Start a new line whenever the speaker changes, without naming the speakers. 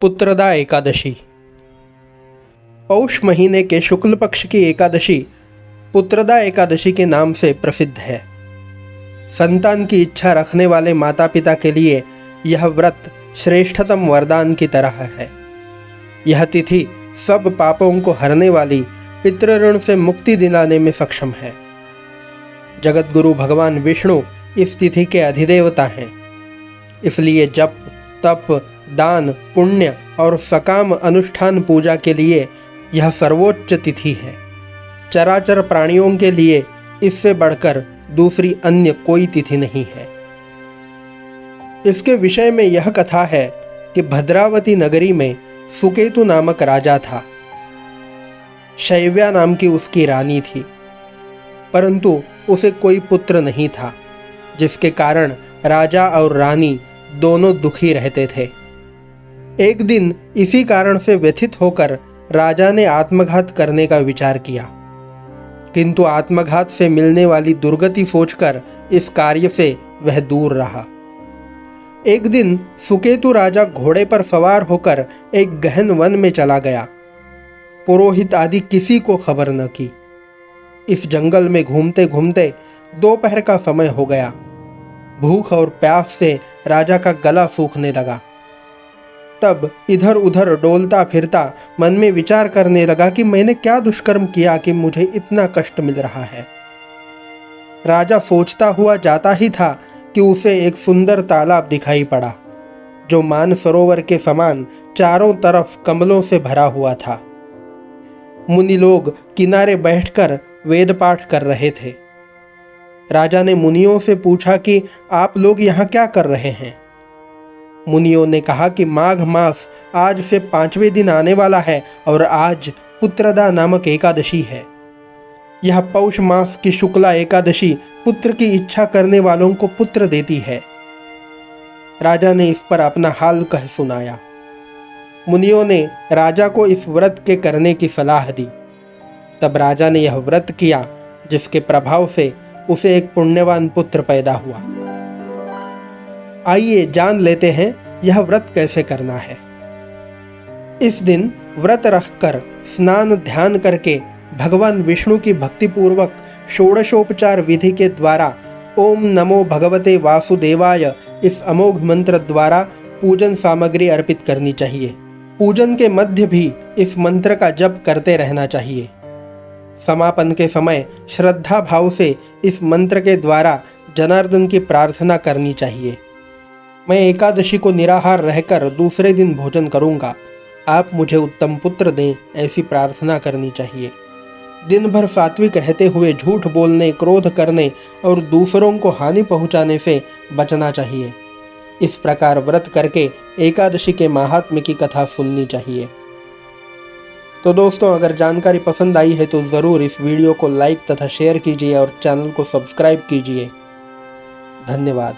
पुत्रदा एकादशी। पौष महीने के शुक्ल पक्ष की एकादशी पुत्रदा एकादशी के नाम से प्रसिद्ध है। संतान की इच्छा रखने वाले माता पिता के लिए यह व्रत श्रेष्ठतम वरदान की तरह है। यह तिथि सब पापों को हरने वाली, पितृऋण से मुक्ति दिलाने में सक्षम है। जगत गुरु भगवान विष्णु इस तिथि के अधिदेवता हैं। इसलिए जप, तप, दान, पुण्य और सकाम अनुष्ठान पूजा के लिए यह सर्वोच्च तिथि है। चराचर प्राणियों के लिए इससे बढ़कर दूसरी अन्य कोई तिथि नहीं है। इसके विषय में यह कथा है कि भद्रावती नगरी में सुकेतु नामक राजा था। शैव्या नाम की उसकी रानी थी, परंतु उसे कोई पुत्र नहीं था, जिसके कारण राजा और रानी दोनों दुखी रहते थे। एक दिन इसी कारण से व्यथित होकर राजा ने आत्मघात करने का विचार किया, किंतु आत्मघात से मिलने वाली दुर्गति सोचकर इस कार्य से वह दूर रहा। एक दिन सुकेतु राजा घोड़े पर सवार होकर एक गहन वन में चला गया। पुरोहित आदि किसी को खबर न की। इस जंगल में घूमते घूमते दोपहर का समय हो गया। भूख और प्यास से राजा का गला सूखने लगा। तब इधर उधर डोलता फिरता मन में विचार करने लगा कि मैंने क्या दुष्कर्म किया कि मुझे इतना कष्ट मिल रहा है। राजा सोचता हुआ जाता ही था कि उसे एक सुंदर तालाब दिखाई पड़ा, जो मानसरोवर के समान चारों तरफ कमलों से भरा हुआ था। मुनि लोग किनारे बैठकर वेद पाठ कर रहे थे। राजा ने मुनियों से पूछा कि आप लोग यहाँ क्या कर रहे हैं। मुनियों ने कहा कि माघ मास आज से 5वें दिन आने वाला है और आज पुत्रदा नामक एकादशी है। यह पौष मास की शुक्ला एकादशी पुत्र की इच्छा करने वालों को पुत्र देती है। राजा ने इस पर अपना हाल कह सुनाया। मुनियों ने राजा को इस व्रत के करने की सलाह दी। तब राजा ने यह व्रत किया, जिसके प्रभाव से उसे एक पुण्यवान पुत्र पैदा हुआ। आइए जान लेते हैं यह व्रत कैसे करना है। इस दिन व्रत रखकर स्नान ध्यान करके भगवान विष्णु की भक्तिपूर्वक षोडशोपचार विधि के द्वारा ओम नमो भगवते वासुदेवाय इस अमोघ मंत्र द्वारा पूजन सामग्री अर्पित करनी चाहिए। पूजन के मध्य भी इस मंत्र का जप करते रहना चाहिए। समापन के समय श्रद्धा भाव से इस मंत्र के द्वारा जनार्दन की प्रार्थना करनी चाहिए। मैं एकादशी को निराहार रहकर दूसरे दिन भोजन करूंगा, आप मुझे उत्तम पुत्र दें, ऐसी प्रार्थना करनी चाहिए। दिन भर सात्विक रहते हुए झूठ बोलने, क्रोध करने और दूसरों को हानि पहुंचाने से बचना चाहिए। इस प्रकार व्रत करके एकादशी के महात्म्य की कथा सुननी चाहिए। तो दोस्तों, अगर जानकारी पसंद आई है तो ज़रूर इस वीडियो को लाइक तथा शेयर कीजिए और चैनल को सब्सक्राइब कीजिए। धन्यवाद।